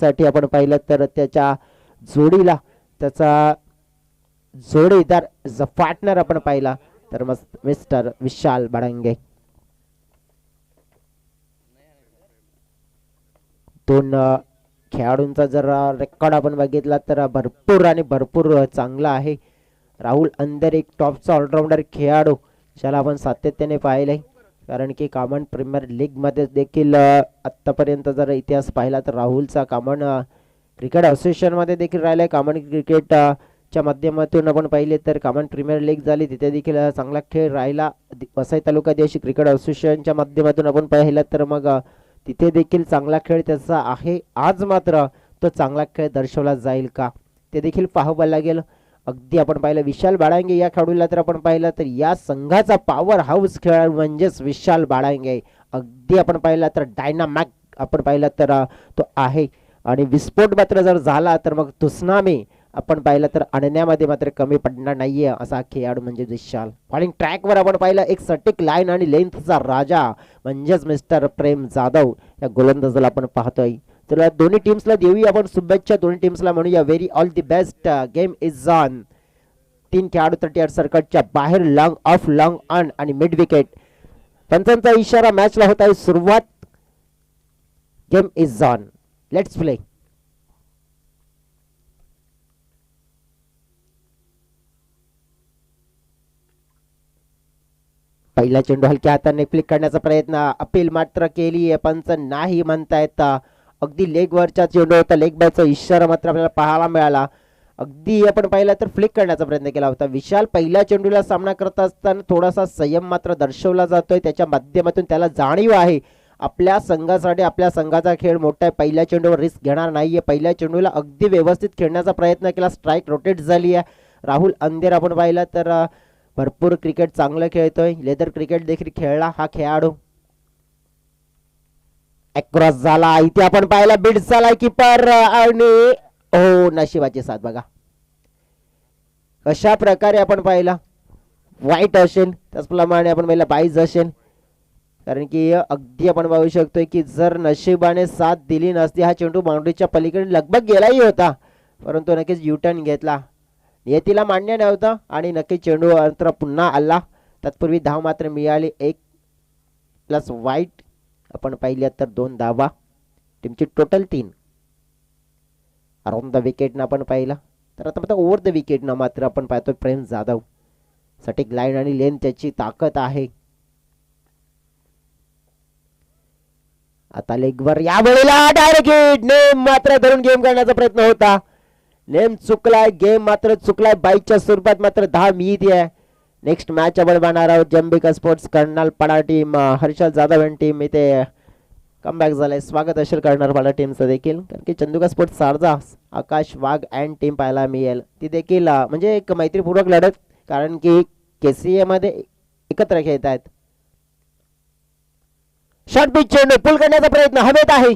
साठी आपण पाहिलं तर त्याच्या जोडीला त्याचा जोडीदार पार्टनर आपण पाहिला तर मिस्टर विशाल बडंगे. दोन खेळाडूंचा जर रेकॉर्ड आपण बघितला तर भरपूर चांगला आहे. राहुल अंदर एक टॉपचा ऑलराऊंडर खेळाडू ज्याला आपण सातत्याने पाहिले, कारण की कॉमन प्रीमियर लीग मध्ये देखील आतापर्यंत जर इतिहास पाहिला तर राहुलचा कॉमन क्रिकेट असोसिएशन मध्ये देखील राहिलाय. कॉमन क्रिकेट च्या माध्यमातून आपण पाहिले तर कॉमन प्रीमियर लीग झाली, तिथे देखील चांगला खेळ राहिला. वसई तालुका देशी क्रिकेट असोसिएशनच्या माध्यमातून आपण पाहिलं तर मग तिथे देखील चांगला खेळ त्याचा आहे. आज मात्र तो चांगला खेळ दर्शवला जाईल का ते देखील पाहावं लागेल. अगदी आपण पाहिलं विशाल बाळांगे या खेळाडूला तर आपण पाहिलं तर या संघाचा पॉवर हाऊस खेळाडू म्हणजेच विशाल बाळांगे. अगदी आपण पाहिलं तर डायनामॅक आपण पाहिलं तर तो आहे. आणि विस्फोट मात्र जर झाला तर मग तुसनामी आपण पाहिलं तर आणण्यामध्ये मात्र कमी पडणार नाहीये असा खेळाडू म्हणजे विशाल. बॉलिंग ट्रॅकवर आपण पाहिलं एक सटीक लाईन आणि लेंथचा राजा म्हणजेच मिस्टर प्रेम जाधव या गोलंदाजाला आपण पाहतोय. तर दोन्ही टीम्सला देऊया आपण शुभेच्छा. दोन्ही टीम्सला म्हणूया very all the best. Game is on. 3 खेळाडू 38 सर्कटच्या बाहेर लॉंग ऑफ लॉंग ऑन आणि मिड विकेट. पंचांचा इशारा मॅचला होत आहे सुरुवात. Game is on. Let's play. पहिला चेंडू हलक्या हाताने फ्लिक करण्याचा प्रयत्न, अपील मात्र केली, पंच नाही म्हणतायत. अगदी लेग वरचा चेंडू होता, लेग बायचा इशारा मात्र आपल्याला पाहायला मिळाला. अगदी आपण पाहिलं तर फ्लिक करण्याचा प्रयत्न केला होता. विशाल पहिल्या चेंडूला सामना करत असताना थोडासा संयम मात्र दर्शवला जातोय. त्याच्या माध्यमातून त्याला जाणीव आहे आपल्या संघासाठी आपल्या संघाचा खेळ मोठा आहे. पहिल्या चेंडूवर रिस्क घेणार नाहीये. पहिल्या चेंडूला अगदी व्यवस्थित खेळण्याचा प्रयत्न केला. स्ट्राईक रोटेट झाली आहे. राहुल अंधेर आपण पाहिलं तर भरपूर क्रिकेट चांगलं खेळतोय. लेदर क्रिकेट देखील खेळला हा खेळाडू. क्रॉस झाला इथे आपण पाहिला, बीट झाला कीपर आणि हो नशिबाची साथ बघा अशा प्रकारे आपण पाहिला. वाईट असेल त्याचप्रमाणे आपण पाहिला बाईज असेल, कारण की अगदी आपण पाहू शकतोय की जर नशिबाने साथ दिली नसती हा चेंडू बाउंड्रीच्या पलीकडे लगभग गेलाही होता, परंतु नक्कीच युटर्न घेतला. नियतीला मान्य नव्हतं आणि नक्कीच चेंडू अंतर पुन्हा आला. तत्पूर्वी धाव मात्र मिळाली. 1 प्लस वाईट आपण पाहिल्या तर 2 धावा. टीमची टोटल 3. अराउंड द विकेट न आपण पाहिला तर आता ओव्हर द विकेट न मात्र आपण पाहतोय प्रेम जाधव. सटीक लाईन आणि लेन त्याची ताकद आहे. आता लेगवर या वेळेला डायरेक्ट हिट. नेम मात्र धरून गेम करण्याचा प्रयत्न होता. नेम चुकलाय, गेम मात्र चुकलाय. बाईकच्या स्वरूपात मात्र 10 मिळते. नेक्स्ट मॅच आपण बनणार आहोत. जंबिका स्पोर्ट्स कर्नाल पाडा टीम, हर्षल जाधव यांची टीम इथे कमबॅक झालाय. स्वागत असेल कर्नाल पाडा टीमचं देखील, कारण की चंदुका स्पोर्ट्स सारजा आकाश वाघ अँड टीम पाहायला मिळेल. ती देखील म्हणजे एक मैत्रीपूर्वक लढत, कारण की केसीए मध्ये एकत्र खेळत आहेत. शॉर्ट पिच चेंडू पुल करण्याचा प्रयत्न हवेत आहे.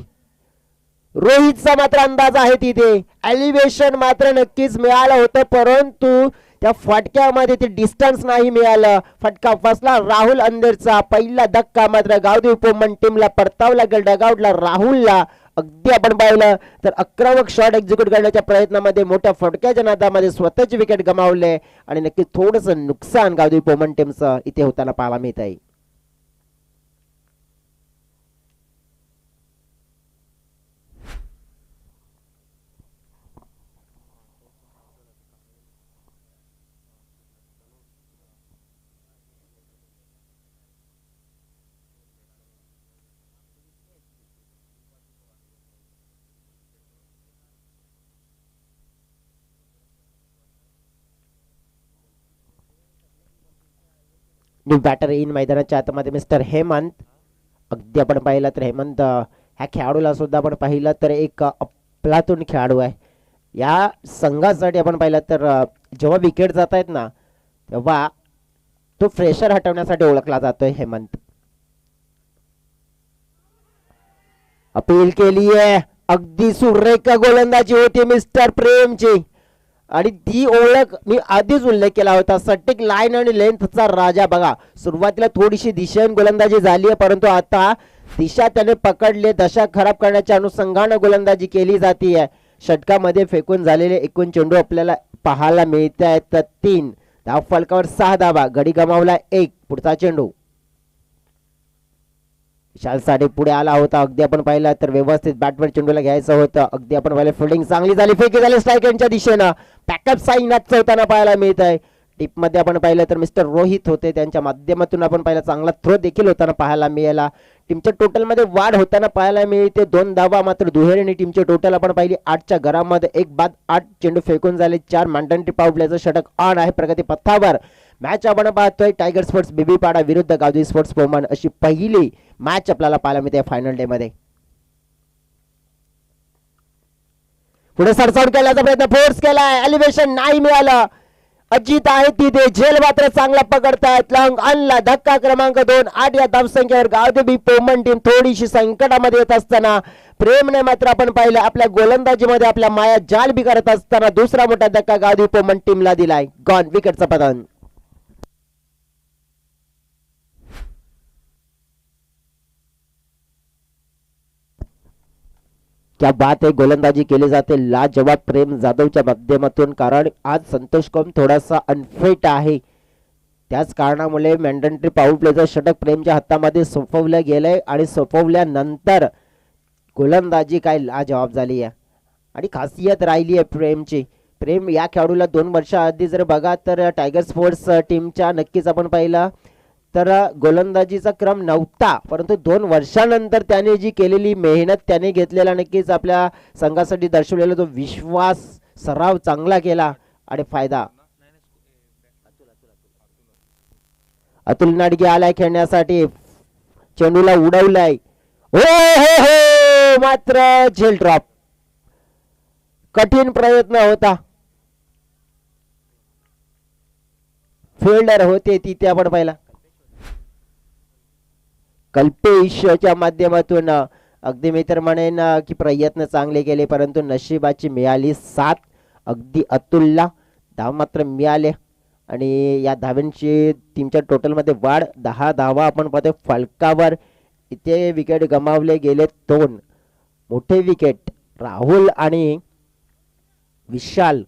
रोहितचा मात्र अंदाज आहे तिथे. एलिव्हेशन मात्र नक्कीच मिळालं होतं, परंतु त्या फटक्यामध्ये ते डिस्टन्स नाही मिळालं. फटका फसला राहुल अंधेरचा. पहिला धक्का मात्र गावदेवी उपमन टीमला परतावला गेला डगआउटला राहुलला. अगदी आपण पाहिलं तर आक्रमक शॉट एक्झिक्यूट करण्याच्या प्रयत्नामध्ये मोठ्या फटक्याच्या नादामध्ये स्वतःची विकेट गमावले आणि नक्कीच थोडंसं नुकसान गावदेवी उपमन टीमचं इथे होताना पाहायला मिळत आहे. न्यू बॅटर इन मैदानाच्या आतमध्ये मिस्टर हेमंत. अगदी आपण पाहिलं तर हेमंत ह्या खेळाडूला सुद्धा आपण पाहिलं तर एक अफलातून खेळाडू आहे. या संघासाठी आपण पाहिलं तर जेव्हा विकेट जात आहेत ना तेव्हा तो फ्रेशर हटवण्यासाठी ओळखला जातोय हेमंत. अपील केली आहे. अगदी सुरेख गोलंदाजी होती मिस्टर प्रेमची आणि ती ओळख मी आधीच उल्लेख केला होता. सटीक लाईन आणि लेंथचा राजा बघा. सुरुवातीला थोडीशी दिशेन गोलंदाजी झाली आहे, परंतु आता दिशा त्याने पकडले, दशा खराब करण्याच्या अनुषंगाने गोलंदाजी केली जाते. षटकामध्ये फेकून झालेले एकूण चेंडू आपल्याला पाहायला मिळत आहेत 3. धाव फलकावर 6 धावा, गडी गमावला 1. पुढचा चेंडू विशाल साठे पुढे आला होता. अगदी आपण पाहिलं तर व्यवस्थित बॅटवर चेंडूला घ्यायचं होतं. अगदी आपण पाहिलं फिल्डिंग चांगली झाली, फेकी झाली स्ट्राईक एंडच्या दिशेनं. बॅकअप साईन होताना पाहायला मिळत आहे. टीपमध्ये आपण पाहिलं तर मिस्टर रोहित होते, त्यांच्या माध्यमातून आपण पाहिलं चांगला थ्रो देखील होताना पाहायला मिळाला. टीमच्या टोटलमध्ये वाढ होताना पाहायला मिळते 2 धावा. मात्र दुहेरीने टीमचे टोटल आपण पाहिली 8च्या घरामध्ये 1 बाद 8 चेंडू फेकून झाले. 4 मॅन्डंट्री पॉवर प्लेचं षटक ऑन आहे प्रगती पथावर. मॅच आपण पाहतोय टायगर स्पोर्ट्स बीबीपाडा विरुद्ध गावदी स्पोर्ट्स पोमन, अशी पहिली मॅच आपल्याला पाहायला मिळते फायनल डे मध्ये. पुढे सरसावून केल्याचा प्रयत्न, फोर्स केलाय, एलिव्हेशन नाही मिळालं. अजित आहे तिथे, झेल मात्र चांगला पकडतायत. लॉंग आणला, धक्का क्रमांक 2. 8 या धावसंख्येवर गावदेवी पोमन टीम थोडीशी संकटामध्ये येत असताना प्रेमने मात्र आपण पाहिलं आपल्या गोलंदाजीमध्ये आपल्या माया जाल बी करत असताना दुसरा मोठा धक्का गावदेवी पोमन टीमला दिलाय. गॉन विकेटचा पतन. क्या बात आहे, गोलंदाजी केली जाते लाजवाब प्रेम जाधवच्या माध्यमातून. कारण आज संतोष कम थोडासा अनफिट आहे, त्याच कारणामुळे मॅन्डंट्री पॉवर प्लेचं षटक प्रेमच्या हातामध्ये सोपवलं गेलंय आणि सोपवल्यानंतर गोलंदाजी काय लाजवाब झाली आहे आणि खासियत राहिली आहे प्रेमची. प्रेम या खेळाडूला 2 वर्षाआधी जर बघा तर टायगर स्पोर्ट्स टीमच्या नक्कीच आपण पाहिलं तर गोलंदाजीचा क्रम नव्हता, परंतु 2 वर्षानंतर त्याने जी केलेली मेहनत, त्याने घेतलेला नक्कीच आपल्या संघासाठी दर्शवलेला जो विश्वास, सराव चांगला केला आणि फायदा. अतुल नाडगे आलाय खेळण्यासाठी, चेंडूला उडवलाय. हो हो हो, मात्र झेल ड्रॉप. कठीण प्रयत्न होता, फिल्डर होते तिथे आपण पाहिला कल्पेशच्या माध्यमातून. अगदी मी तर म्हणेन की प्रयत्न चांगले केले, परंतु नशिबाची मिळाली साथ. अगदी अतुलला धाव मात्र मिळाले आणि या धावांची टीमच्या टोटलमध्ये वाढ 10 धावा आपण पाहतो फलकावर. इथे विकेट गमावले गेले 2 मोठे विकेट. राहुल आणि विशाल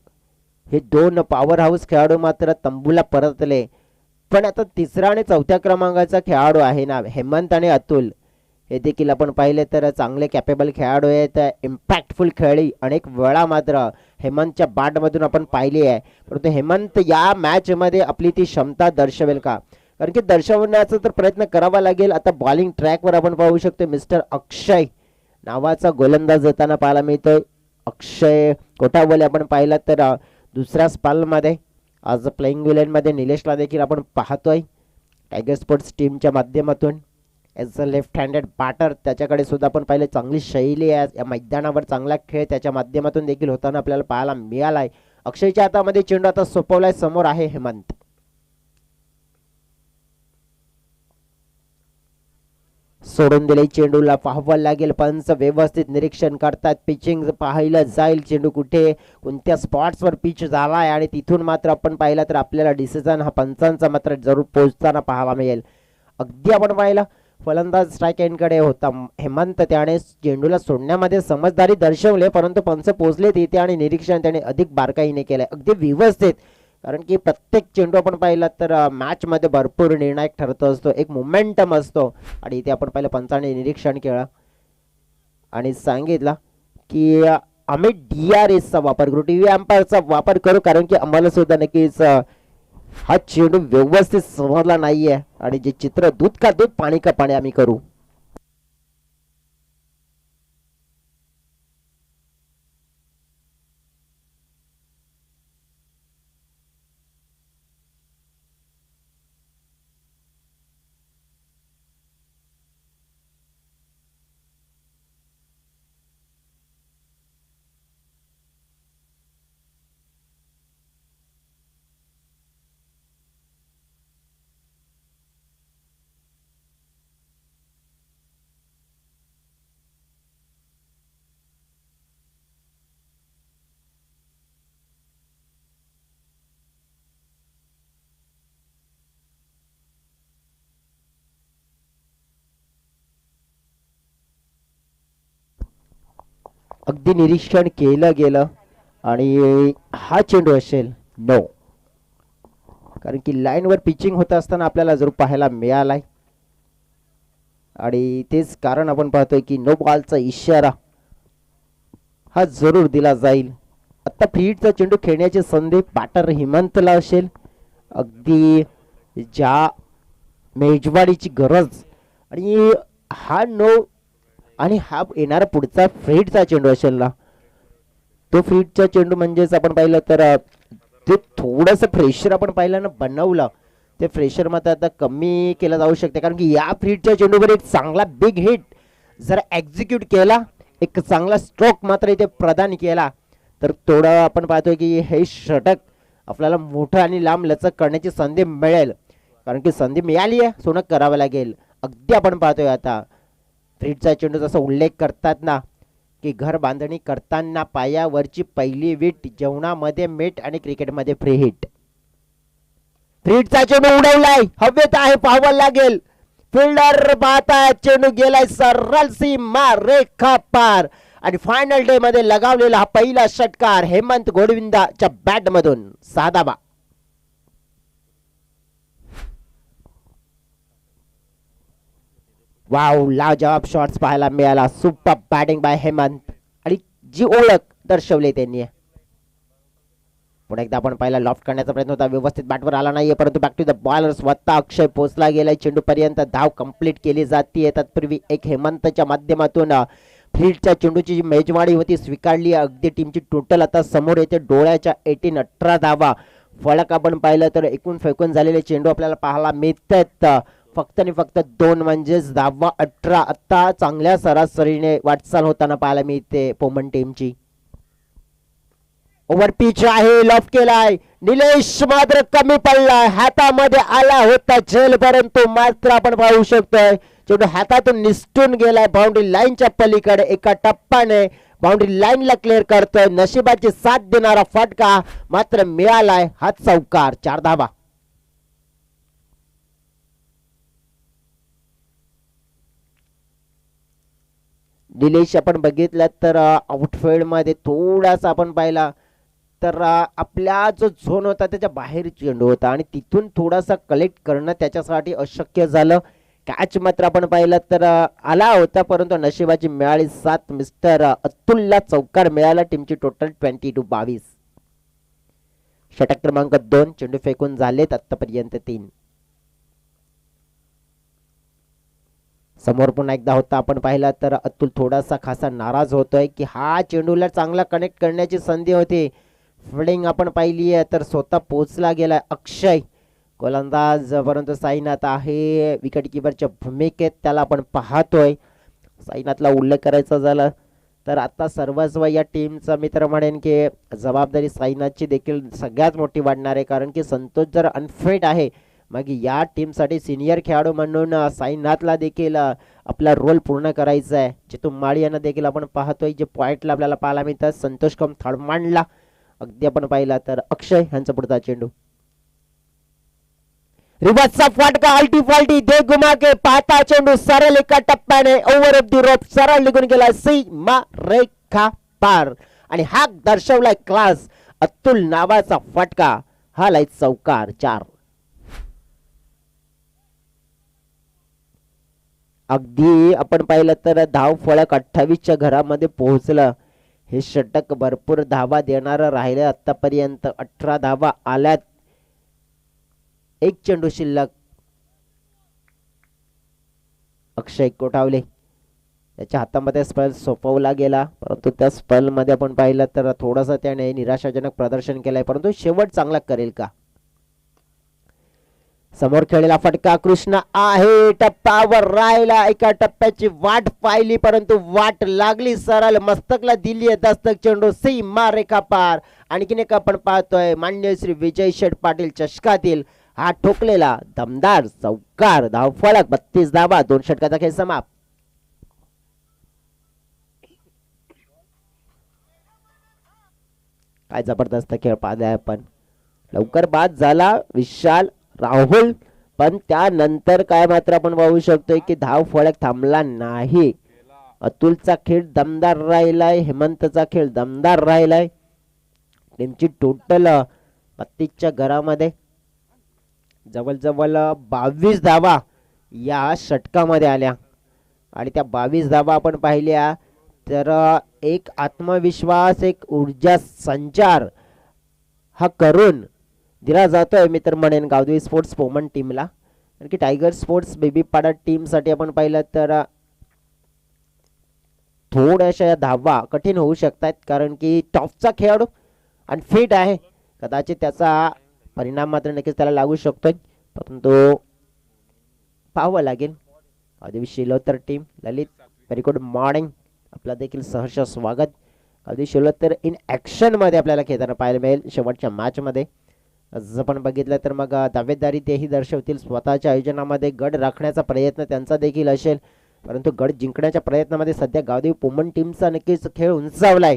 हे 2 पॉवर हाऊस खेळाडू मात्र तंबूला परतले. पण आता 3रा आणि 4थ्या क्रमांकाचा खेळाडू आहे ना हेमंत आणि अतुल, हे देखील आपण पाहिले तर चांगले कॅपेबल खेळाडू आहेत, इम्पॅक्टफुल खेळी अनेक वेळा मात्र हेमंतच्या बॅटमधून आपण पाहिली आहे. परंतु हेमंत या मॅचमध्ये आपली ती क्षमता दर्शवेल का? कारण की दर्शवण्याचा तर प्रयत्न करावा लागेल. आता बॉलिंग ट्रॅकवर आपण पाहू शकतो मिस्टर अक्षय नावाचा गोलंदाज येताना पाहायला मिळतोय. अक्षय कोठावले आपण पाहिला तर दुसऱ्या स्पेलमध्ये. आज प्लेइंग विलेनमध्ये निलेशला देखील आपण पाहतोय टायगर स्पोर्ट्स टीमच्या माध्यमातून. As a left handed batter त्याच्याकडे सुद्धा आपण पाहिले चांगली शैली आहे, या मैदानावर चांगला खेळ त्याच्या माध्यमातून देखील होताना आपल्याला पाहायला मिळालाय. अक्षयच्या हातामध्ये चेंडू आता सोपवलाय, समोर आहे हेमंत. सोडून दिले चेंडूला, पाहावं लागेल. पंच व्यवस्थित निरीक्षण करतात, पिचिंग पाहिलं जाईल, चेंडू कुठे कोणत्या स्पॉट्सवर पिच झालाय आणि तिथून मात्र आपण पाहिलं तर आपल्याला डिसिजन हा पंचांचा मात्र जरूर पोहोचताना पाहायला मिळेल. अगदी आपण पाहिलं फलंदाज स्ट्राईक एंडकडे होता हेमंत, त्याने चेंडूला सोडण्यामध्ये समजदारी दर्शवले, परंतु पंच पोहोचले तिथे आणि निरीक्षण त्याने अधिक बारकाईने केलंय अगदी व्यवस्थित. कारण की प्रत्येक चेंडू आपण पाहिला तर मॅच मध्ये भरपूर निर्णायक ठरत असतो, एक मोमेंटम असतो आणि इथे आपण पाहिलं पंचाने निरीक्षण केलं आणि सांगितलं की आम्ही DRS चा वापर करू, टीव्ही अंपायरचा वापर करू, कारण की आम्हाला सुद्धा नक्कीच हा चेंडू व्यवस्थित समजला नाहीये आणि जे चित्र दूध का दूध पाणी का पाणी आम्ही करू. अगदी निरीक्षण केलं गेलं आणि हा चेंडू असेल नो, कारण की लाईनवर पिचिंग होत असताना आपल्याला जरूर पाहायला मिळालाय आणि तेच कारण आपण पाहतोय की नो बॉलचा इशारा हा जरूर दिला जाईल. आता फ्रीडचा चेंडू खेळण्याची संधी बॅटर हेमंतला असेल. अगदी ज्या मेजवानीची गरज आणि हा नो आणि हा येणारा पुढचा फ्रीडचा चेंडू असेल ना, तो फ्रीडचा चेंडू म्हणजेच आपण पाहिलं तर ते थोडंसं प्रेशर आपण पाहिलं ना बनवलं, ते प्रेशर मात्र आता कमी केलं जाऊ शकते, कारण की या फ्रीडच्या चेंडूवर एक चांगला बिग हिट जर एक्झिक्यूट केला, एक चांगला स्ट्रोक मात्र इथे प्रदान केला, तर थोडं आपण पाहतोय की हे षटक आपल्याला मोठं आणि लांब लचक करण्याची संधी मिळेल, कारण की संधी मिळाली आहे सोनं करावं लागेल. अगदी आपण पाहतोय आता फ्रीडचा चेंडू जसा उल्लेख करतात ना की घर बांधणी करताना पायावरची पहिली वीट, जेवणामध्ये मीठ आणि क्रिकेटमध्ये फ्री हिट. फ्रीडचा चेंडू उडवलाय, हवेत आहे, पाहावं लागेल. फिल्डर पाहताय, चेंडू गेलाय सरळ सीमा रेखा पार आणि फायनल डे मध्ये लगावलेला हा पहिला षटकार हेमंत गोडविंदाच्या बॅट मधून 6 धावा. वाव, लाजवाब शॉट्स पाहायला मिळाला. सुपर बॅटिंग बाय हेमंत आणि जी ओळख दर्शवली त्यांनी. पुन्हा एकदा आपण पाहिला लॉफ्ट करण्याचा प्रयत्न होता, व्यवस्थित बॅटवर आला नाहीये, परंतु बॅक टू द बॉलर स्वतः अक्षय पोहोचला गेलाय. चेंडू पर्यंत धाव कंप्लीट केली जाते. तत्पूर्वी एक हेमंतच्या माध्यमातून फ्रीडच्या चेंडूची जी मेजवानी होती स्वीकारली. अगदी टीमची टोटल आता समोर येते डोळ्याच्या 18 धावा. फलक आपण पाहिलं तर एकूण फेकून झालेले चेंडू आपल्याला पाहायला मिळतात फक्त आणि फक्त 2, म्हणजेच धावा 18. आता चांगल्या सरासरीने वाटचाल होताना पाहायला मिळते पोमन टीमची. ओव्हर पिच आहे, लॉफ केलाय, निलेश मात्र कमी पडलाय, हातामध्ये आला होता झेल, परंतु मात्र आपण पाहू शकतोय चेंडू हातातून निसटून गेलाय. बाउंड्री लाईनच्या पलीकडे एका टप्प्याने बाउंड्री लाईनला क्लिअर करतोय. नशिबाची साथ देणारा फटका मात्र मिळालाय, हा चौकार. 4 धावा. निलेश आपण बघितलं तर आउटफील्ड मध्ये थोडासा आपण पाहिला तर आपला जो झोन होता त्याच्या बाहेर चेंडू होता आणि तिथून थोडासा कलेक्ट करणं त्याच्यासाठी अशक्य झालं. कॅच मात्र आपण पाहिलं तर आला होता, परंतु नशिबाची मिळाली साथ. मिस्टर अतुलला चौकार मिळाला. टीमची टोटल 22. षटक क्रमांक 2. चेंडू फेकून झालेत आतापर्यंत 3. समोर पुन्हा एकदा होता आपण पाहिला तर अतुल थोडासा खासा नाराज होतोय की हा चेंडूला चांगला कनेक्ट करण्याची संधी होती. फिल्डिंग आपण पाहिली आहे तर स्वतः पोहोचला गेला अक्षय गोलंदाज, परंतु साईनाथ आहे विकेट किपरच्या भूमिकेत, त्याला आपण पाहतोय. साईनाथला उल्लेख करायचा झाला तर आता सर्वस्व या टीमचा मित्र म्हणेन की जबाबदारी साईनाथची देखील सगळ्यात मोठी वाढणार आहे, कारण की संतोष जर अनफिट आहे मग या टीमसाठी सिनियर खेळाडू म्हणून साईनाथला देखील आपला रोल पूर्ण करायचा आहे. जितू माळी यांना देखील आपण पाहतोय जे पॉइंटला आपल्याला पाहायला मिळतात. संतोष कम थर्डमॅनला अगदी आपण पाहिला तर अक्षय यांचा पुढचा चेंडू, रिवर्सचा फटका, अल्टी फाल्टी दे घुमा के पाहता चेंडू सरळ एका टप्प्याने ओव्हर ऑफ दी रोप सरळ निघून गेला सीमा रेखा पार आणि हा दर्शवलाय क्लास. अतुल नावाचा फटका, हा लाईत चौकार. 4. अगदी आपण पाहिलं तर धाव फलक 28च्या घरामध्ये पोहोचलं. हे षटक भरपूर धावा देणारं राहिले. आतापर्यंत 18 धावा आल्यात. एक चेंडू शिल्लक. अक्षय कोठावले त्याच्या हातामध्ये स्पेल सोपवला गेला, परंतु त्या स्पेल मध्ये आपण पाहिलं तर थोडासा त्याने निराशाजनक प्रदर्शन केलंय, परंतु शेवट चांगला करेल का. समोर खेळलेला फटका कृष्णा आहे, टप्प्यावर राहिला, एका टप्प्याची वाट पाहिली परंतु वाट लागली सरळ मस्तकला दिली आहे दस्तक. चेंडू सीमा रेखा पार. आणखीन एक आपण पाहतोय मान्य श्री विजय शेठ पाटील चषकातील हा ठोकलेला दमदार चौकार. धाव फलक 32 धावा. 2 षटकाचा खेळ समाप्त. काय जबरदस्त खेळ पाहिलाय आपण. लवकर बाद झाला विशाल राहुल, पण त्यानंतर काय मात्र आपण पाहू शकतोय की धाव फलक थांबला नाही. अतुलचा खेळ दमदार राहिलाय, हेमंतचा खेळ दमदार राहिलाय. टीमची टोटल 32च्या घरामध्ये जवळजवळ 22 धावा या षटकामध्ये आल्या आणि त्या 22 धावा आपण पाहिल्या तर एक आत्मविश्वास, एक ऊर्जा संचार हा करून दिला जातोय मी तर म्हणेन गावदेवी स्पोर्ट्स वुमन टीमला. कारण की टायगर स्पोर्ट्स बेबीपाडा टीमसाठी आपण पाहिलं तर थोड्याशा या धावा कठीण होऊ शकतात, कारण की टॉपचा खेळाडू आणि फिट आहे. कदाचित त्याचा परिणाम मात्र नक्कीच त्याला लागू शकतोय, परंतु पाहावं लागेल. गावदेवी शिलोतर टीम, ललित व्हेरी गुड मॉर्निंग, आपला देखील सहर्ष स्वागत. गावदेवी शिलोतर इन ॲक्शन मध्ये आपल्याला खेळताना पाहायला मिळेल शेवटच्या मॅच मध्ये. जर आपण बघितलं तर मग दावेदारी तेही दर्शवतील. स्वतःच्या आयोजनामध्ये गड राखण्याचा प्रयत्न त्यांचा देखील असेल, परंतु गड जिंकण्याच्या प्रयत्नामध्ये सध्या गावदेवी वुमन टीमचा नक्कीच खेळ उंचावलाय.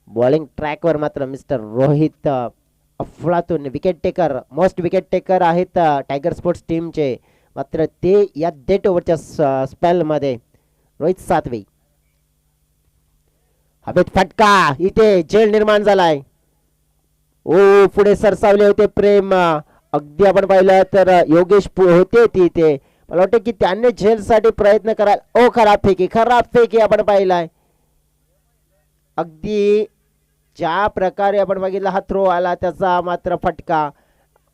बॉलिंग ट्रॅकवर मात्र मिस्टर रोहित अफलातून wicket taker, most wicket taker आहेत टायगर स्पोर्ट्स टीमचे, मात्र ते या डेट ओव्हरच्या स्पेल मध्ये रोहित सातवी. हवेत फटका, इथे झेल निर्माण झालाय. ओ पुढे सरसावले होते प्रेम, अगदी आपण पाहिलं तर योगेश होते तिथे. मला वाटतं की त्यांनी झेलसाठी प्रयत्न करायला, ओ खराब फेकी आपण पाहिलाय. अगदी ज्या प्रकारे आपण बघितला हा थ्रो आला त्याचा मात्र फटका,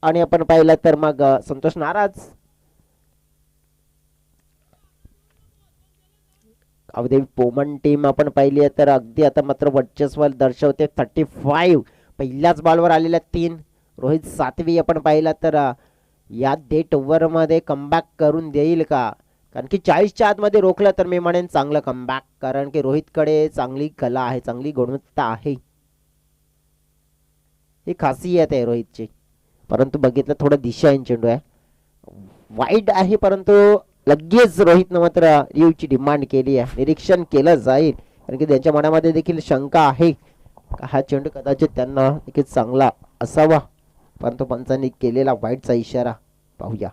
आणि आपण पाहिलं तर मग संतोष नाराज. गावदेवी वुमन टीम आपण पाहिली तर अगदी आता मात्र वर्चस्व दर्शवते. 35 पहिल्याच बॉलवर आलेल्या 3. रोहित सातवी आपण पाहिला तर या डेट ओव्हर मध्ये कमबॅक करून देईल का, कारण की 40च्या आतमध्ये रोखलं तर मी म्हणेन चांगलं कमबॅक, कारण की रोहितकडे चांगली कला आहे, चांगली गुणवत्ता आहे, ही खासियत आहे रोहितची. परंतु बघितलं थोडं दिशाहीन चेंडू आहे, वाईट आहे, परंतु लगेच रोहितनं मात्र ची डिमांड केली आहे. निरीक्षण केलं जाईल, कारण की त्यांच्या मनामध्ये देखील शंका आहे हा चेंडू कदाचित त्यांना देखील चांगला असावा, परंतु पंचांनी केलेला वाईटचा इशारा पाहूया.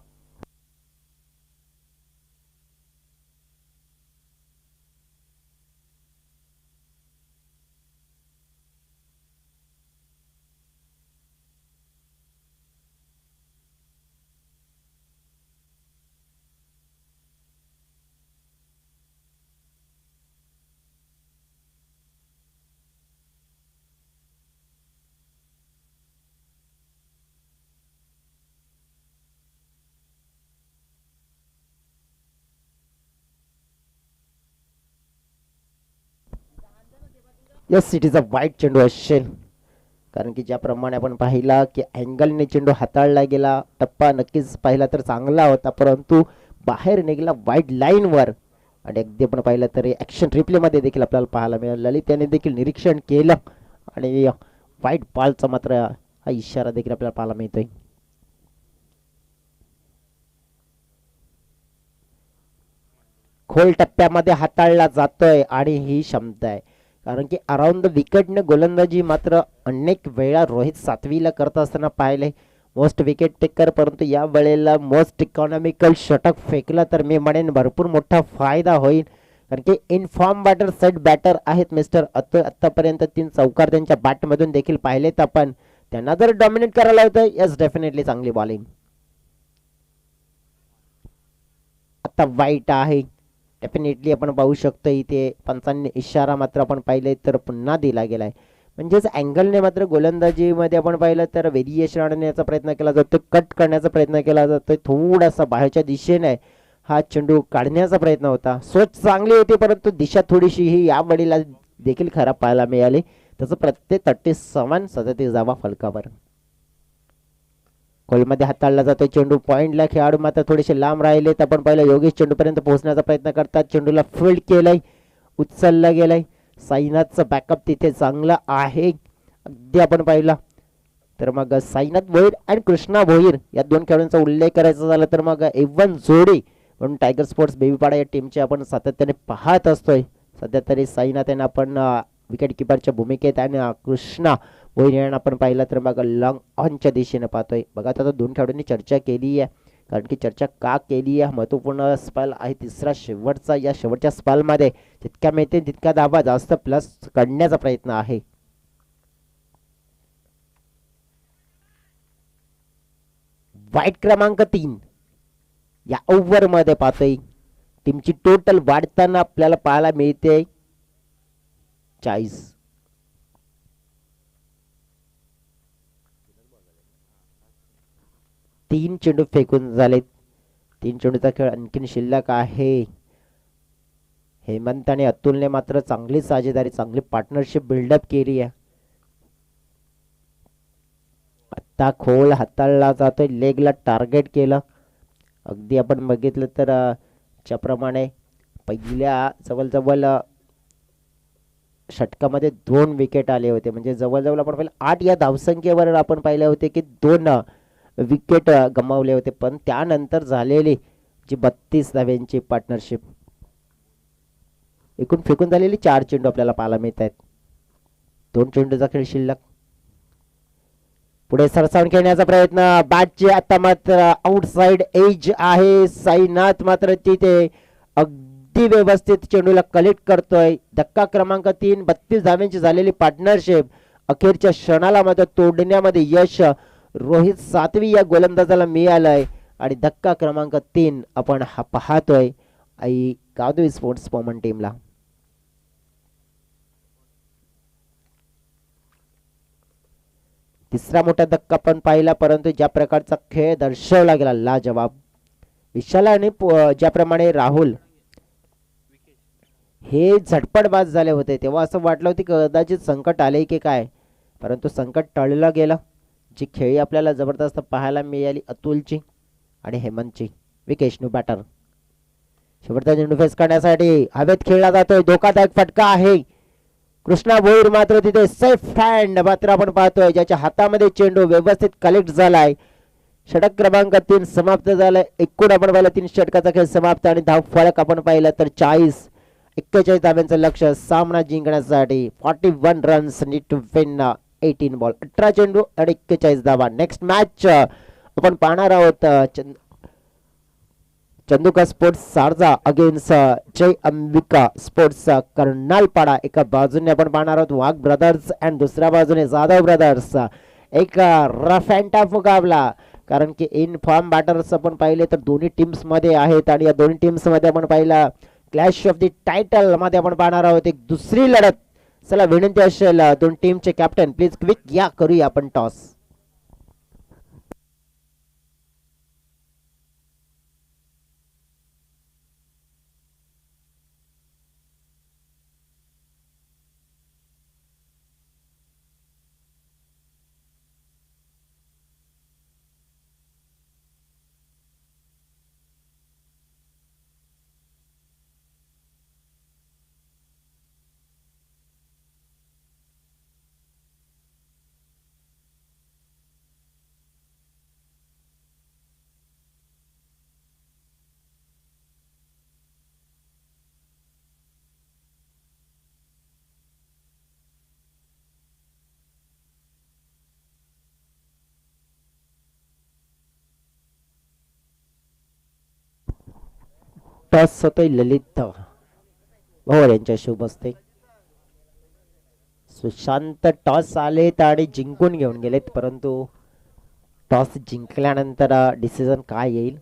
यस, इट इज अ वाईट चेंडू असेल, कारण की ज्याप्रमाणे आपण पाहिला की अँगलने चेंडू हाताळला गेला, टप्पा नक्कीच पाहिला तर चांगला होता, परंतु बाहेर निघाला वाईट लाईनवर. आणि अगदी आपण पाहिलं तर ॲक्शन रिप्लेमध्ये देखील आपल्याला पाहायला मिळालं, ललित याने देखील निरीक्षण केलं आणि वाईट बॉलचा मात्र हा इशारा देखील आपल्याला पाहायला मिळतोय. खोल टप्प्यामध्ये हाताळला जातोय आणि ही क्षमता आहे, कारण की अराउंड द विकेटने गोलंदाजी मात्र अनेक वेळा रोहित सातवीला करत असताना पाहिले. मोस्ट विकेट टेकर, परंतु या वेळेला मोस्ट इकॉनॉमिकल षटक फेकला तर मी म्हणेन भरपूर मोठा फायदा होईल, कारण की इनफॉर्म बॅटर सेट बॅटर आहेत मिस्टर अतुल. आतापर्यंत 3 चौकार त्यांच्या बॅटमधून देखील पाहिलेत आपण, त्यांना जर डॉमिनेट करायला होतं, यस डेफिनेटली चांगली बॉलिंग. आता वाईट आहे डेफिनेटली आपण पाहू शकतो, इथे पंचांनी इशारा मात्र आपण पाहिले तर पुन्हा दिला गेलाय. म्हणजेच अँगलने मात्र गोलंदाजीमध्ये आपण पाहिलं तर व्हेरिएशन आणण्याचा प्रयत्न केला जातो, कट करण्याचा प्रयत्न केला जातोय, थोडासा बाहेरच्या दिशेने हा चेंडू काढण्याचा प्रयत्न होता. सोच चांगली होती, परंतु दिशा थोडीशी ही या वेळेला देखील खराब पाहायला मिळाली. त्याचं प्रत्येक 37 जावा फलकावर. खोलमध्ये हाताळला जातो चेंडू, पॉइंटला खेळाडू मात्र थोडेसे लांब राहिले. तर आपण पाहिलं योगेश चेंडूपर्यंत पोहोचण्याचा प्रयत्न करतात, चेंडूला फील्ड केलंय, उचलला गेलाय. साईनाथचं बॅकअप तिथे चांगलं आहे. अगदी आपण पाहिला तर मग साईनाथ भोईर आणि कृष्णा भोईर या 2 खेळाडूंचा उल्लेख करायचा झाला तर मग एवन जोडी म्हणून टायगर स्पोर्ट्स बेबीपाडा या टीमचे आपण सातत्याने पाहत असतोय. सध्या तरी साईनाथ यांना आपण विकेट किपरच्या भूमिकेत आणि कृष्णा भोईर यांना आपण पाहिलं तर मग लॉंग ऑनच्या दिशेने पाहतोय. बघा आता 2 खेळाडूंनी चर्चा केली आहे, कारण की चर्चा का केली आहे, महत्वपूर्ण स्पेल आहे तिसरा शेवटचा. या शेवटच्या स्पेलमध्ये जितक्या मिळते तितका धावा जास्त प्लस काढण्याचा प्रयत्न आहे. वाईट क्रमांक 3 या ओव्हर मध्ये पाहतोय टीमची टोटल वाढताना आपल्याला पाहायला मिळते 40. तीन चेंडू फेकून झालेत. 3 चेंडूचा खेळ आणखीन शिल्लक आहे. हेमंत आणि अतुलने मात्र चांगली साझेदारी, चांगली पार्टनरशिप बिल्डअप केली आहे. आता खोल हाताळला जातोय, लेगला टार्गेट केलं. अगदी आपण बघितलं तर ज्याप्रमाणे पहिल्या जवळजवळ षटकामध्ये 2 विकेट आले होते, म्हणजे जवळजवळ आपण पाहिलं 8 या धावसंख्येवर आपण पाहिले होते की 2 विकेट गमावले होते. पण त्यानंतर झालेली जी 32 धाव्यांची पार्टनरशिप, एकूण फेकून झालेली 4 चेंडू आपल्याला पाहायला मिळत आहेत. 2 चेंडूचा खेळ शिल्लक. पुढे सरसावून खेळण्याचा प्रयत्न, बॅटची आता मात्र आउटसाइड एज आहे. साईनाथ मात्र तिथे अगदी व्यवस्थित चेंडूला कलेक्ट करतोय. धक्का क्रमांक 3, 32 धाव्यांची झालेली पार्टनरशिप अखेरच्या क्षणाला मात्र तोडण्यामध्ये यश रोहित सातवी या गोलंदाजाला मिळालंय. आणि धक्का क्रमांक 3 आपण हा पाहतोय आई गावदेवी स्पोर्ट्स पॉमन टीमला. तिसरा मोठा धक्का पण पाहिला, परंतु ज्या प्रकारचा खेळ दर्शवला गेला लाजवाब. विशाल आणि ज्याप्रमाणे राहुल हे झटपटबाज झाले होते, तेव्हा असं वाटलं होतं की कदाचित संकट आले की काय, परंतु संकट टळलं गेलं. जी खेळी आपल्याला जबरदस्त पाहायला मिळाली अतुलची आणि हेमंतची. विकेशनू बॅटर शेवटचा चेंडू फेस करण्यासाठी हवेत खेळला जातोय, धोकादायक फटका आहे. कृष्णा भोईर मात्र तिथे सेफ हँड मात्र आपण पाहतोय, ज्याच्या हातामध्ये चेंडू व्यवस्थित कलेक्ट झालाय. षटक क्रमांक 3 समाप्त झालाय. एकूण आपण पाहिलं 3 षटकाचा खेळ समाप्त आणि धाव फळक आपण पाहिलं तर 41 धाव्यांचं लक्ष सामना जिंकण्यासाठी. 41 runs need to win 18 ball. 18 चेंडू आणि 41 धावा. नेक्स्ट मॅच आपण पाहणार आहोत चंदुका स्पोर्ट्स सारजा अगेन्स्ट जय अंबिका स्पोर्ट्स कर्नालपाडा. एका बाजूने आपण पाहणार आहोत वाघ ब्रदर्स अँड दुसऱ्या बाजूने जाधव ब्रदर्स. एक रफ अँड टफ मुकाबला, कारण की इन फॉर्म बॅटर्स आपण पाहिले तर दोन्ही टीम्स मध्ये आहेत आणि या दोन्ही टीम्स मध्ये आपण पाहिला क्लॅश ऑफ द टायटल मध्ये आपण पाहणार आहोत एक दुसरी लढत. चला विनंती असेल दोन टीमचे कॅप्टन प्लीज क्विक या करूया आपण टॉस. टॉस होतोय ललित भोर यांच्या शुभ असते. सुशांत टॉस आलेत आणि जिंकून घेऊन गेलेत, परंतु टॉस जिंकल्यानंतर डिसिजन काय येईल.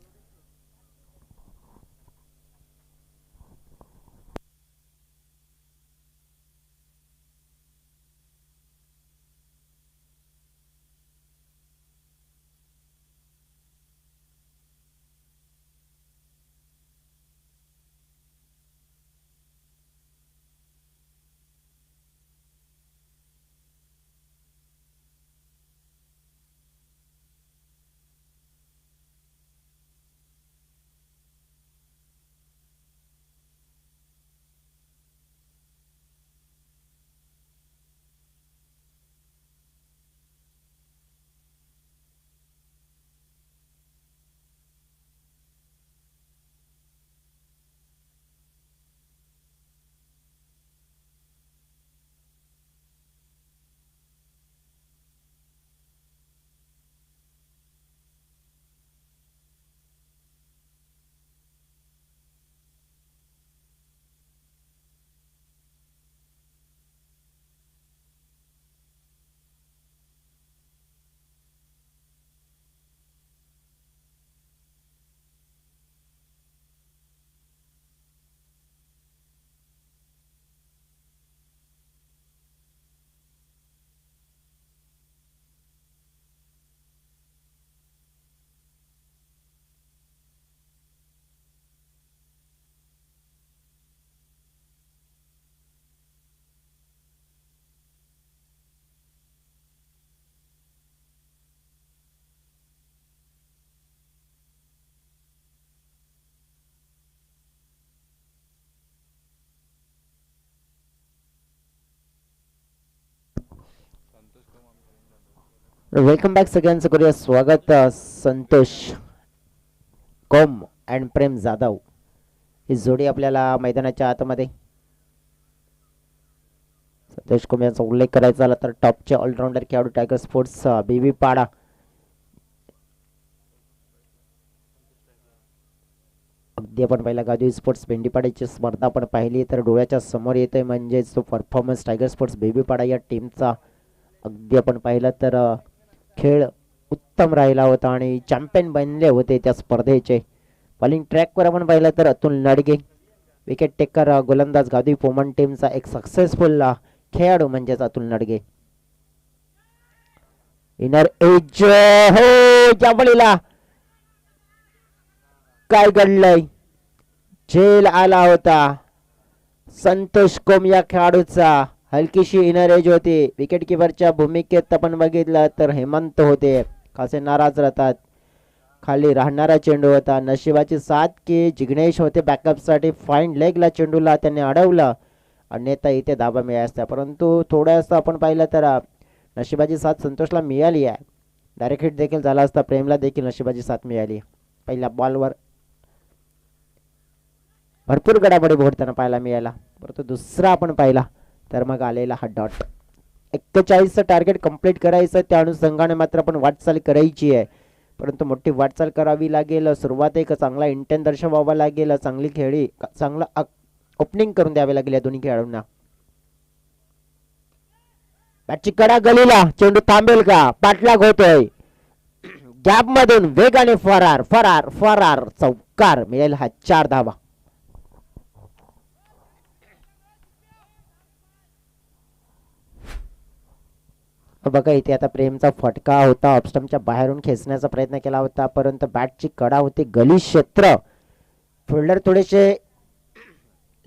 वेलकम बॅक सगळ्यांचं करूया स्वागत. संतोष कोम अँड प्रेम जाधव ही जोडी आपल्याला मैदानाच्या आतमध्ये. संतोष कोम यांचा उल्लेख करायचा झाला तर टॉपचे ऑलराऊंडर खेळाडू टायगर स्पोर्ट्स बीबी पाडा. अगदी आपण पहिला गाजू स्पोर्ट्स भेंडीपाड्याची स्पर्धा आपण पाहिली तर डोळ्याच्या समोर येते म्हणजेच तो परफॉर्मन्स टायगर स्पोर्ट्स बेबी पाडा या टीमचा. अगदी आपण पाहिलं तर खेळ उत्तम राहिला होता आणि चॅम्पियन बनले होते त्या स्पर्धेचे. बॉलिंग ट्रॅकवर आपण पाहिलं तर अतुल नडगे विकेट टेकर गोलंदाज गादी पोमन टीमचा एक सक्सेसफुल खेळाडू म्हणजेच अतुल नडगे. इनर एज हो या बळीला काय घडलंय, झेल आला होता संतोष कोम या खेळाडूचा. हलकीशी इनर एज होती. विकेट किपरच्या भूमिकेत आपण बघितलं तर हेमंत होते खासे नाराज राहतात. खाली राहणारा चेंडू होता. नशिबाची साथ की जिग्नेश होते बॅकअपसाठी. फाईन लेगला चेंडूला त्याने अडवलं अन्यथा इथे धाबा मिळाला असता, परंतु थोडंसं आपण पाहिलं तर नशिबाची साथ संतोषला मिळाली आहे. डायरेक्ट हिट देखील झाला असता. प्रेमला देखील नशिबाची साथ मिळाली. पहिल्या बॉलवर भरपूर गडाबडी भोडताना पाहायला मिळाला, परंतु दुसरा आपण पाहिला तर मग आलेला हा डॉट. 41चं टार्गेट कंप्लीट करायचं, त्या अनुषंगाने मात्र आपण वाटचाल करायची आहे, परंतु मोठी वाटचाल करावी लागेल. सुरुवात एक चांगला इंटेन दर्शवावा लागेल. चांगली खेळी चांगला ओपनिंग करून द्यावे लागेल या दोन्ही खेळाडूंना. बॅटची कडा गलीला, चेंडू थांबेल का, पाठलाग होतोय गॅप मधून वेगाने फरार फरार फरार, चौकार मिळेल हा 4 धावा. बघा इथे आता प्रेमचा फटका होता. ऑफस्टम्पच्या बाहेरून खेचण्याचा प्रयत्न केला होता, परंतु बॅटची कडा होती गली क्षेत्र. फिल्डर थोडेसे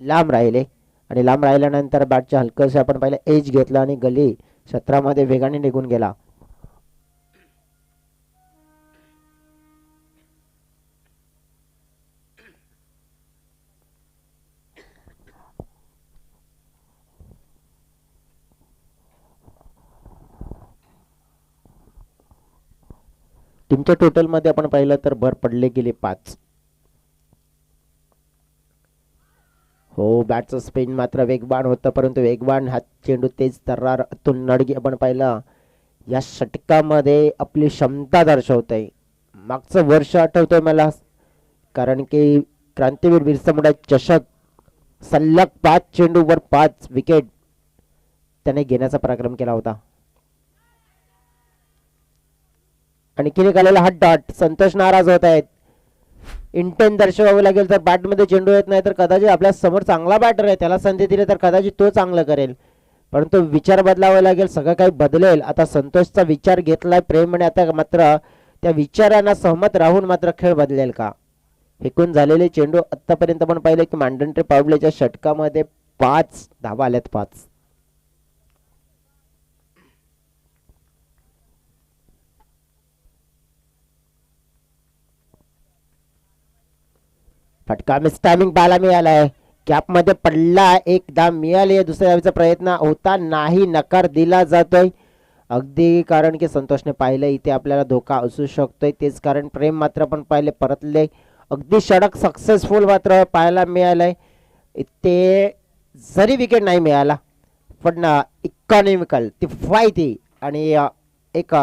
लांब राहिले आणि लांब राहिल्यानंतर बॅटच्या हलकंसं आपण पाहिलं एज घेतला आणि गली क्षेत्रामध्ये वेगाने निघून गेला. टीमच्या टोटल मध्ये आपण पाहिलं तर भर पडले गेले 5. हो बॅटचं स्पिन मात्र वेगवान होतं, परंतु वेगवान हा चेंडू तेज तर्रार अतुल नडगे आपण पाहिलं या षटकामध्ये आपली क्षमता दर्शवतंय. मागचं वर्ष आठवतंय मला, कारण की क्रांतीवीर बिरसा मुंडा चषक सलग 5 चेंडूवर 5 विकेट त्याने घेण्याचा पराक्रम केला होता. आणखीन एक आलेला हा डॉट. संतोष नाराज होत आहेत. इंटेन दर्शवावं लागेल तर बॅटमध्ये चेंडू येत नाही तर कदाचित आपल्या समोर चांगला बॅटर आहे, त्याला संधी दिली तर कदाचित तो चांगलं करेल, परंतु विचार बदलावा लागेल. सगळं काही बदलेल. आता संतोषचा विचार घेतलाय प्रेमने, आता मात्र त्या विचारांना सहमत राहून मात्र खेळ बदलेल का. फेकून झालेले चेंडू आतापर्यंत आपण पाहिले की मांडंट्रे पावलेच्या षटकामध्ये 5 धावा आल्यात. 5 फटका मिस टायमिंग पाहायला मिळालाय. कॅप मध्ये पडला, एक धाव मिळाली. दुसऱ्या धावेचा प्रयत्न होता नाही, नकार दिला जातोय अगदी, कारण की संतोषने पाहिलं इथे आपल्याला धोका असू शकतोय. तेच कारण प्रेम मात्र पण पाहिले परतले. अगदी षटक सक्सेसफुल मात्र पाहायला मिळालंय. इथे जरी विकेट नाही मिळाला पण इकॉनॉमिकल ती फायती आणि एक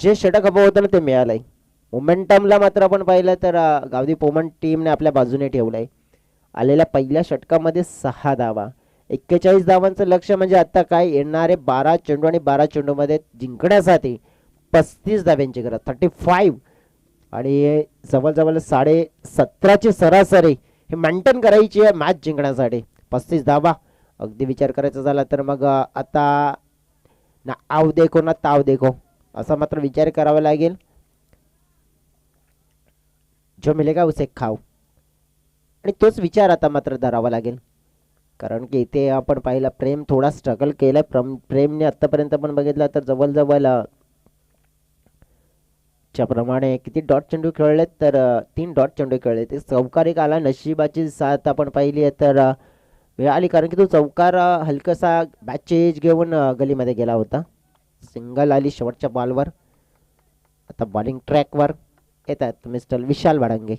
जे षटक हवं होतं ना ते मिळालंय. मोमेंटमला मात्र आपण पाहिलं तर गावदी पोमन टीमने आपल्या बाजूने ठेवलंय. आलेल्या पहिल्या षटकामध्ये 6 धावा, 41 धावांचं लक्ष म्हणजे आता काय येणारे 12 चेंडू आणि 12 चेंडूमध्ये जिंकण्यासाठी 35 धाव्यांची गरज, 35, आणि जवळजवळ 17.5ची सरासरी हे मेंटेन करायची आहे मॅच जिंकण्यासाठी. 35 धावा अगदी विचार करायचा झाला तर मग आता ना आव देखो ना ताव देखो असा मात्र विचार करावा लागेल. जो मिलेगा उसे खाऊ, आणि तोच विचार आता मात्र धरावा लागेल, कारण की इथे आपण पाहिलं प्रेम थोडा स्ट्रगल केलाय. प्रेमने आतापर्यंत आपण बघितलं तर जवळजवळ प्रमाणे किती डॉट चेंडू खेळले तर 3 डॉट चेंडू खेळले. ते चौकार एक आला. नशिबाची साथ आपण पाहिली आहे तर मिळाली, कारण की तो चौकार हलकासा बॅच एज घेऊन गलीमध्ये गेला होता. सिंगल आली शेवटच्या बॉलवर. आता बॉलिंग ट्रॅकवर येतात मिस्टर विशाल वाडंगे.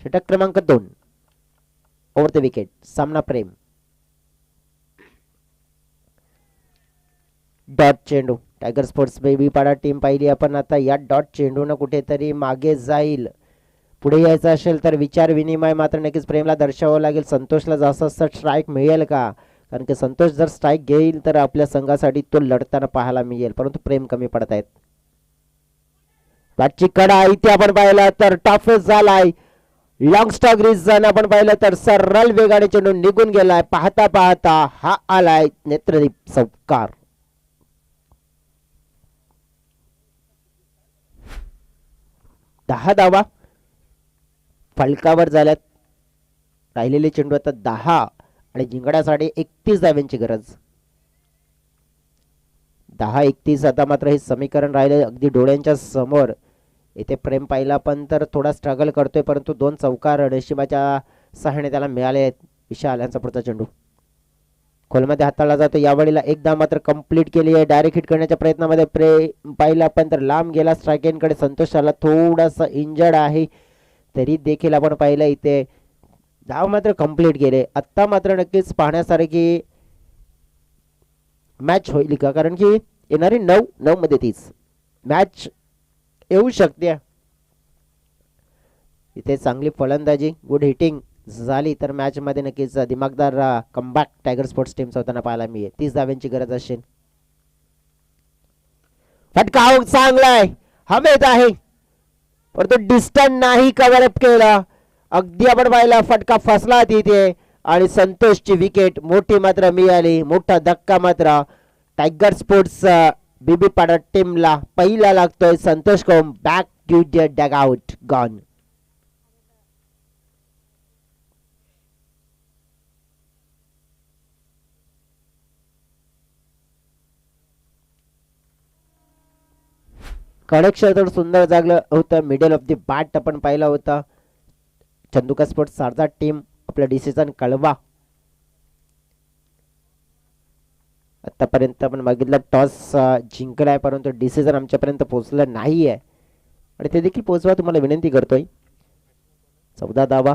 षटक क्रमांक 2 ओव्हर द विकेट. सामना प्रेम. डॉट चेंडू. टायगर स्पोर्ट्स बेबीपाडा टीम पाहिली आपण. आता या डॉट चेंडून कुठेतरी मागे जाईल. पुढे यायचं असेल तर विचार विनिमय मात्र नक्कीच प्रेमला दर्शवावं लागेल. संतोषला जास्त स्ट्राईक मिळेल का? कारण की संतोष जर स्ट्राईक घेईल तर आपल्या संघासाठी तो लढताना पाहायला मिळेल, परंतु प्रेम कमी पडत आहेत. बॅटची कडा इथे आपण पाहिलं तर टॉफेस झालाय. लॉंग स्टॉक रिझन आपण पाहिलं तर सरळ वेगाने चेंडू निघून गेलाय. पाहता पाहता हा आलाय नेत्रदीप चौकार. दहा धावा फलकावर झाल्यात. राहिलेले चेंडू आता 10 आणि जिंकण्यासाठी 31 धाव्यांची गरज. 10-31 आता मात्र हे समीकरण राहिले अगदी डोळ्यांच्या समोर. इथे प्रेम पाहिला पण तर थोडा स्ट्रगल करतोय, परंतु 2 चौकार नशिबाच्या सहाय्याने त्याला मिळाले आहेत. विशाल यांचा पुढचा चेंडू खोलमध्ये हाताळला जातो. यावेळेला एकदा मात्र कंप्लीट केली आहे. डायरेक्ट हिट करण्याच्या प्रयत्नामध्ये प्रेम पाहिला पण तर लांब गेला. स्ट्रायकेनकडे संतोषाला थोडासा इंजर्ड आहे, तरी देखील आपण पाहिलं इथे धाव मात्र कंप्लीट केले. आत्ता मात्र नक्कीच पाहण्यासारखी मॅच होईल का? कारण की येणारी 9 मध्ये 30 मॅच येऊ शकते. इथे चांगली फलंदाजी गुड हिटिंग झाली तर मॅच मध्ये नक्कीच दिमागदार कमबॅक टायगर स्पोर्ट्स टीमचा होताना पाहायला मिळेल. 30 धाव्यांची गरज असेल. फटका चांगला आहे, हवेत आहे, परंतु डिस्टन्स नाही कव्हर अप केला. अगदी आपण पाहिला फटका फसला तिथे आणि संतोषची विकेट मोठी मात्र मिळाली. मोठा धक्का मात्र टायगर स्पोर्ट्स बेबीपाडा टीमला पहिला लागतोय. संतोष कौम back to the dugout gone. Connection थोडं सुंदर जागलं होतं. मिडल ऑफ द बॅट आपण पाहिला होता. चंदुका स्पोर्ट्स सारजा टीम आपला डिसिजन कळवा. आतापर्यंत आपण बघितलं टॉस जिंकलाय, परंतु डिसिजन आमच्यापर्यंत पोहोचलं नाहीये आणि ते देखील पोहोचवा तुम्हाला विनंती करतोय. 14 धावा.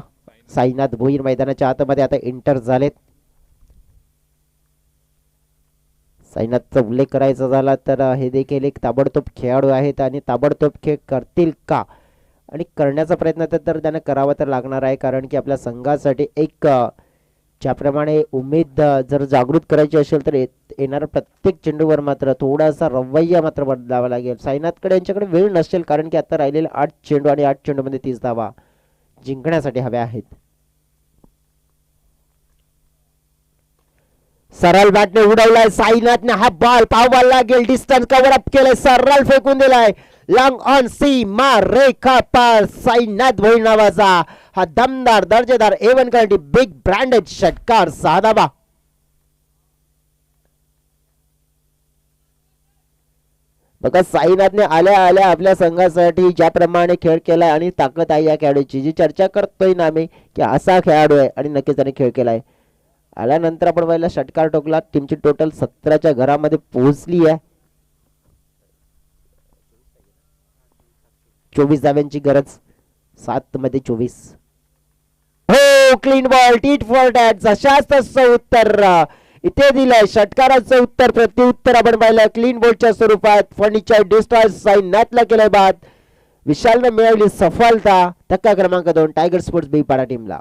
साईनाथ भोईर मैदानाच्या आतमध्ये आता एंटर झालेत. साईनाथचा उल्लेख करायचा झाला तर हे देखील एक ताबडतोब खेळाडू आहेत आणि ताबडतोब खेळ करतील का? आणि करण्याचा प्रयत्न तर त्यांना करावा तर लागणार आहे, कारण की आपल्या संघासाठी एक ज्याप्रमाणे उमेद जर जागृत करायची असेल तर येणाऱ्या प्रत्येक चेंडूवर मात्र थोडासा रवैया मात्र बदलावा लागेल. साईनाथकडे यांच्याकडे वेळ नसेल, कारण की आता राहिलेले 8 चेंडू आणि 8 चेंडूमध्ये 30 धावा जिंकण्यासाठी हव्या आहेत. सरळ बॅटने उडवलाय साईनाथने. हा बॉल पावला लागेल. डिस्टन्स कव्हर अप केलाय. सरळ फेकून दिलाय. लॉंग ऑन सीमा रेखा पार. साईनाथ भोईर नावाचा हा दमदार दर्जेदार A1 क्वालिटी बिग ब्रँडेड षटकार. 6 धावा. बघा साईनाथने आल्या आल्या आपल्या संघासाठी ज्याप्रमाणे खेळ केलाय आणि ताकद आहे या खेळाडूची, जी चर्चा करतोय ना आम्ही की असा खेळाडू आहे, आणि नक्कीच त्याने खेळ केलाय. आल्यानंतर आपण पहिला षटकार ठोकला. टीमची टोटल 17च्या घरामध्ये पोहोचली आहे. 24 धाव्यांची गरज. 7 मध्ये 24. हो clean ball. Tit for tat. जशाच तसं उत्तर इथे दिलंय. षटकाराचं उत्तर प्रत्युत्तर आपण पाहिलं क्लीन बॉलच्या स्वरूपात. फर्निचर डिस्ट्रॉय साईनाथला केलंय बाद. विशालने मिळवली सफलता. धक्का क्रमांक 2 टायगर स्पोर्ट्स बेबीपाडा टीमला.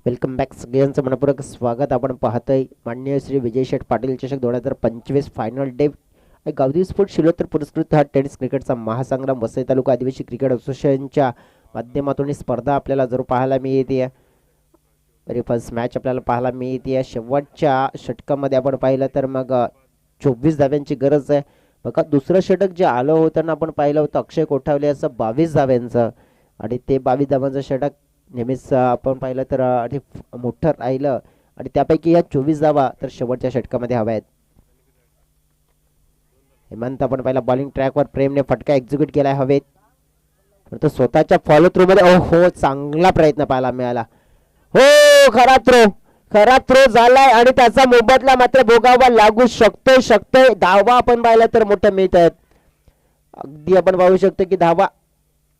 Welcome back. सगळ्यांचं मनपूर्वक स्वागत. आपण पाहतोय माननीय श्री विजय शेठ पाटील चषक 2025 फायनल डे गावदेवी स्पोर्ट शिलोत्र पुरस्कृत हा टेनिस क्रिकेटचा महासंग्राम वसई तालुका आदिवासी क्रिकेट असोसिएशनच्या माध्यमातून ही स्पर्धा आपल्याला जरूर पाहायला मिळते. तरी फर्स्ट मॅच आपल्याला पाहायला मिळते. शेवटच्या षटकामध्ये आपण पाहिलं तर मग 24 धाव्यांची गरज आहे. बघा दुसरं षटक जे आलं होतं ना आपण पाहिलं होतं अक्षय कोठावले असं 22 धाव्यांचं, आणि ते 22 धाव्यांचं षटक नेहमीच आपण पाहिलं तर मोठं राहिलं, आणि त्यापैकी या 24 धावा तर शेवटच्या षटकामध्ये हव्या आहेत. हेमंत आपण पाहिला बॉलिंग ट्रॅकवर प्रेमने फटका एक्झिक्यूट केलाय हवेत, परंतु स्वतःच्या फॉलो थ्रू मध्ये हो चांगला प्रयत्न पाहायला मिळाला. हो खरा थ्रो झालाय आणि त्याचा मोबदला मात्र भोगावा लागू शकतोय. धावा आपण पाहिला तर मोठ्या मिळत आहेत. अगदी आपण पाहू शकतो की धावा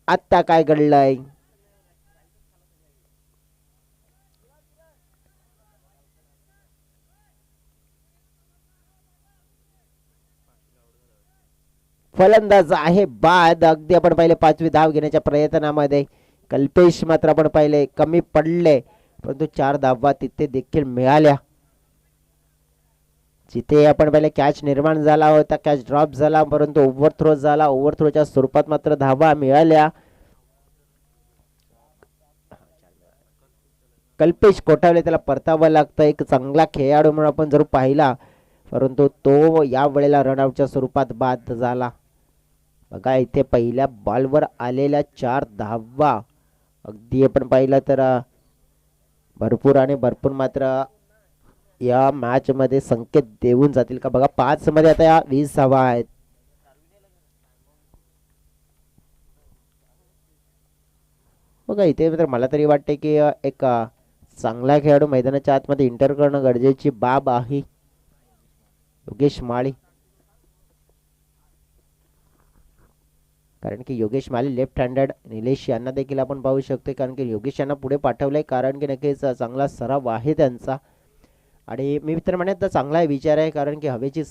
आत्ता काय घडलंय. फलंदाज आहे बाद. अगदी आपण पाहिले 5वी धाव घेण्याच्या प्रयत्नामध्ये कल्पेश मात्र आपण पाहिले कमी पडले, परंतु 4 धावा तिथे देखील मिळाल्या. जिथे आपण पाहिले कॅच निर्माण झाला होता, कॅच ड्रॉप झाला, परंतु ओव्हरथ्रो झाला. ओव्हरथ्रोच्या स्वरूपात मात्र धावा मिळाल्या. कल्पेश कोठावले त्याला परतावं लागतं. एक चांगला खेळाडू म्हणून आपण जरूर पाहिला, परंतु तो या वेळेला रनआउटच्या स्वरूपात बाद झाला. बघा इथे पहिल्या बॉलवर आलेल्या 4 धावा अगदी आपण पाहिलं तर भरपूर मात्र या मॅच मध्ये संकेत देऊन जातील का. बघा 5 मध्ये आता या 20 धावा आहेत. बघा इथे तर मला तरी वाटते की एक चांगला खेळाडू मैदानाच्या आतमध्ये इंटर करणं गरजेची बाब आहे. योगेश माळी, कारण की योगेश माळी लेफ्ट हँडेड. निलेश यांना देखील आपण पाहू शकतो, कारण की योगेश यांना पुढे पाठवलंय, कारण की नक्कीच चांगला सराव आहे त्यांचा. आणि मी तर म्हणत चांगला विचार आहे, कारण की हवेची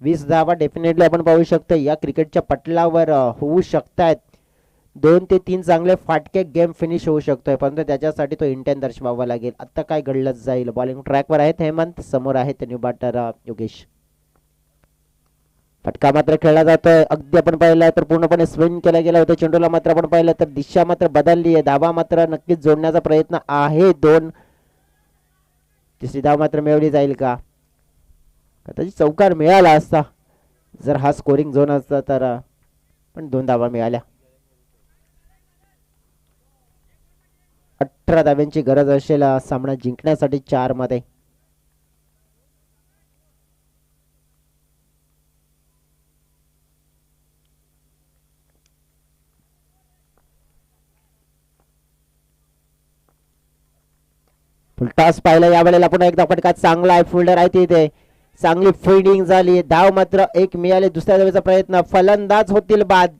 20 धावा डेफिनेटली आपण पाहू शकतो या क्रिकेटच्या पटलावर होऊ शकतात. 2 ते 3 चांगले फाटके गेम फिनिश होऊ शकतोय, परंतु त्याच्यासाठी तो इंटेंट दर्शवावा लागेल. आता काय घडलं जाईल. बॉलिंग ट्रॅकवर आहेत हेमंत, समोर आहेत न्यू बॅटर योगेश. फटका मात्र खेळला जातोय. अगदी आपण पाहिलं तर पूर्णपणे स्विंग केला गेला होता चेंडूला, मात्र आपण पाहिलं तर दिशा मात्र बदलली आहे. धावा मात्र नक्कीच जोडण्याचा प्रयत्न आहे. 2 तिसरी धाव मात्र मिळवली जाईल का. कदाचित चौकार मिळाला असता जर हा स्कोरिंग झोन असता तर, पण 2 धावा मिळाल्या. 18 धाव्यांची गरज असेल सामना जिंकण्यासाठी 4 मध्ये. टॉस पाहिला या वेळेला पुन्हा एकदा फटका चांगला आहे. फिल्डर आहे तिथे, चांगली फिल्डिंग झाली. धाव मात्र 1 मिळाले. दुसऱ्या धावेचा प्रयत्न, फलंदाज होतील बाद.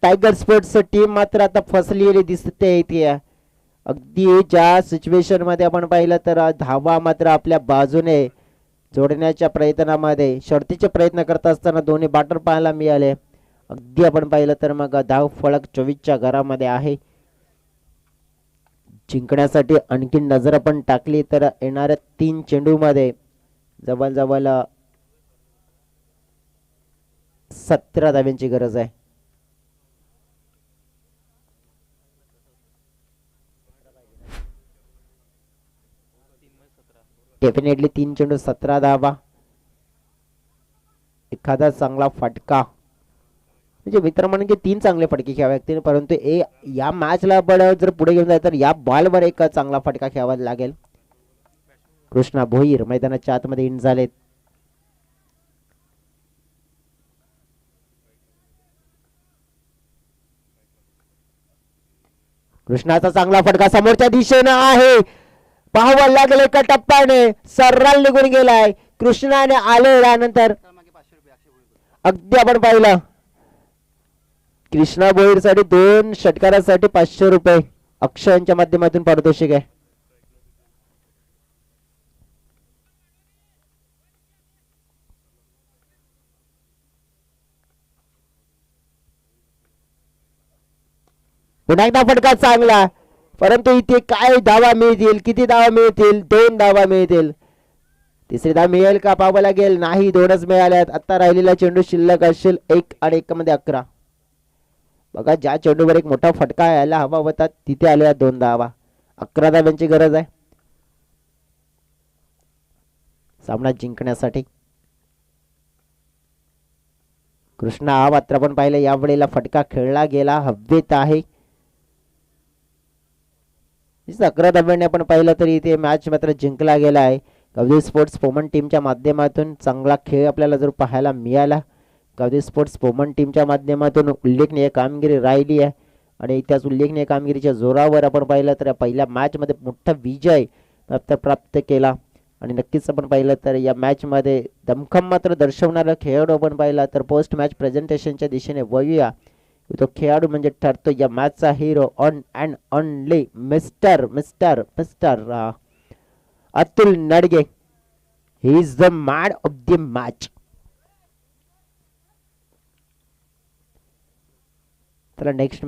टायगर स्पोर्ट्स टीम मात्र आता फसलेली दिसते इथे. अगदी ज्या सिच्युएशन मध्ये आपण पाहिलं तर धावा मात्र आपल्या बाजूने जोडण्याच्या प्रयत्नामध्ये शर्तीचे प्रयत्न करत असताना दोन्ही बॅटर पाहायला मिळाले. अगदी आपण पाहिलं तर मग धाव फलक 24च्या घरामध्ये आहे. जिंकण्यासाठी आणखी नजर आपण टाकली तर येणाऱ्या 3 चेंडूमध्ये जवळजवळ 17 धाव्यांची गरज आहे. डेफिनेटली 3 चेंडू 17 धावा. एखादा चांगला फटका, म्हणजे मित्र म्हणून की 3 चांगले फटके खेळावे लागतील, परंतु या मॅचला जर पुढे घेऊन जायचं तर या बॉलवर एक चांगला फटका खेळावा लागेल. कृष्णा भोईर मैदानाच्या आतमध्ये इन झालेत. कृष्णाचा चांगला फटका समोरच्या दिशेने आहे. पाहावं लागेल एका टप्प्याने सर्राल निघून गेलाय. कृष्णाने आल्यानंतर अगदी आपण पाहिलं कृष्णा भोईर साठी 2 षटकारासाठी 500 रुपये अक्षयांच्या माध्यमातून पारितोषिक आहे. पुन्हा एकदा फटका चांगला, परंतु इथे काय धावा मिळतील, किती धावा मिळतील, 2 धावा मिळतील. तिसरी धाव मिळेल का पाहावं लागेल. नाही, 2च मिळाल्यात. आता राहिलेला चेंडू शिल्लक असेल 1 आणि 1 मध्ये 11. बघा, ज्या चेंडूवर एक मोठा फटका यायला हवा होता तिथे आल्या 2 धावा. 11 धावांची गरज आहे सामना जिंकण्यासाठी. कृष्णा हा मात्र आपण पाहिलं यावेळेला फटका खेळला गेला, हवेत आहे. 11 धावांनी आपण पाहिलं तरी इथे मॅच मात्र जिंकला गेला आहे. गवदी स्पोर्ट्स पोमन टीमच्या माध्यमातून चांगला खेळ आपल्याला जर पाहायला मिळाला. गवदी स्पोर्ट्स पोमन टीमच्या माध्यमातून उल्लेखनीय कामगिरी राहिली आहे आणि त्याच उल्लेखनीय कामगिरीच्या जोरावर आपण पाहिलं तर पहिल्या मॅच मध्ये मोठा विजय प्राप्त केला. आणि नक्कीच आपण पाहिलं तर या मॅच मध्ये दमखम मात्र दर्शवणारा खेळाडू आपण पाहिला तर पोस्ट मॅच प्रेझेंटेशनच्या दिशेने वळूया. तो खेळाडू म्हणजे ठरतो या मॅचचा hero one and only mister mister mister Atul Nadge. He is the man of the match. चला नेक्स्ट